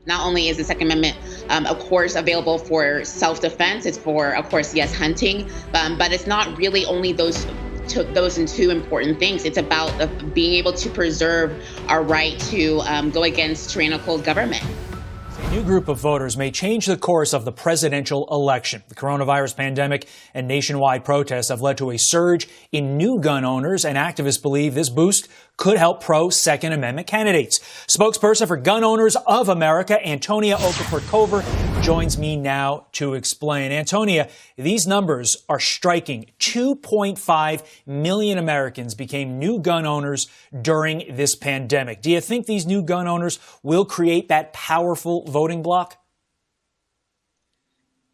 Not only is the Second Amendment, of course, available for self-defense, it's for, of course, yes, hunting, but it's not really only those and two important things. It's about being able to preserve our right to go against tyrannical government. A new group of voters may change the course of the presidential election. The coronavirus pandemic and nationwide protests have led to a surge in new gun owners, and activists believe this boost could help pro-Second Amendment candidates. Spokesperson for Gun Owners of America, Antonia Okafor joins me now to explain. Antonia, these numbers are striking. 2.5 million Americans became new gun owners during this pandemic. Do you think these new gun owners will create that powerful voting bloc?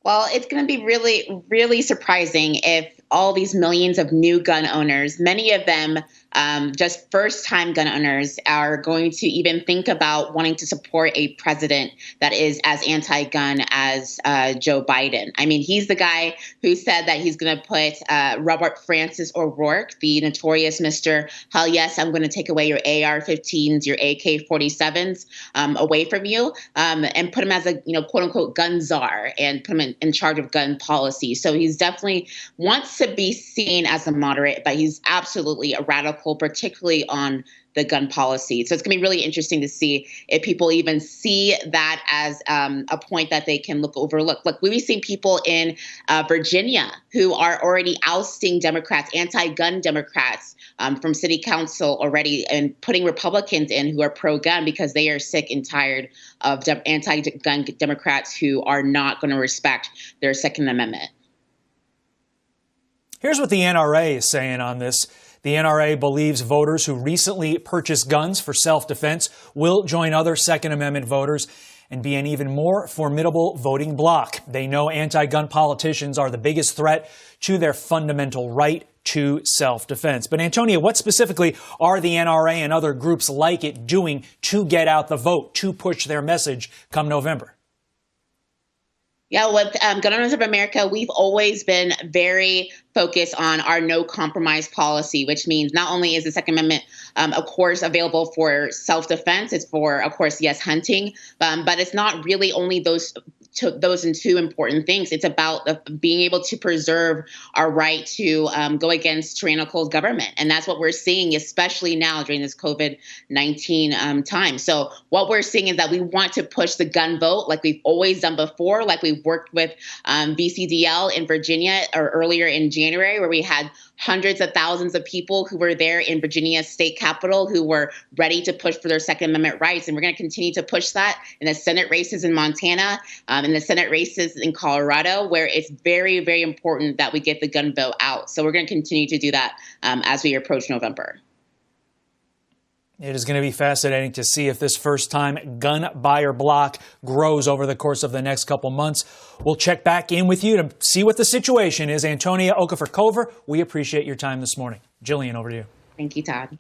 Well, it's going to be really, really surprising if all these millions of new gun owners, many of them just first-time gun owners, are going to even think about wanting to support a president that is as anti-gun as Joe Biden. I mean, he's the guy who said that he's going to put Robert Francis O'Rourke, the notorious Mr. Hell yes, I'm going to take away your AR-15s, your AK-47s away from you, and put him as a quote-unquote gun czar and put him in charge of gun policy. So he's definitely wants to be seen as a moderate, but he's absolutely a radical, particularly on the gun policy. So it's going to be really interesting to see if people even see that as a point that they can overlook. Look, we've seen people in Virginia who are already ousting Democrats, anti-gun Democrats from city council already, and putting Republicans in who are pro-gun because they are sick and tired of anti-gun Democrats who are not going to respect their Second Amendment. Here's what the NRA is saying on this. The NRA believes voters who recently purchased guns for self-defense will join other Second Amendment voters and be an even more formidable voting bloc. They know anti-gun politicians are the biggest threat to their fundamental right to self-defense. But Antonia, what specifically are the NRA and other groups like it doing to get out the vote, to push their message come November? Yeah, with Gun Owners of America, we've always been very focused on our no compromise policy, which means not only is the Second Amendment, of course, available for self-defense, it's for, of course, yes, hunting, but it's not really only those and two important things. It's about being able to preserve our right to go against tyrannical government. And that's what we're seeing, especially now during this COVID-19 time. So what we're seeing is that we want to push the gun vote like we've always done before, like we've worked with VCDL in Virginia or earlier in January, where we had hundreds of thousands of people who were there in Virginia state capitol who were ready to push for their Second Amendment rights. And we're going to continue to push that in the Senate races in Montana, in the Senate races in Colorado, where it's very, very important that we get the gun vote out. So we're going to continue to do that as we approach November. It is going to be fascinating to see if this first-time gun buyer bloc grows over the course of the next couple months. We'll check back in with you to see what the situation is. Antonia Okafor, we appreciate your time this morning. Jillian, over to you. Thank you, Todd.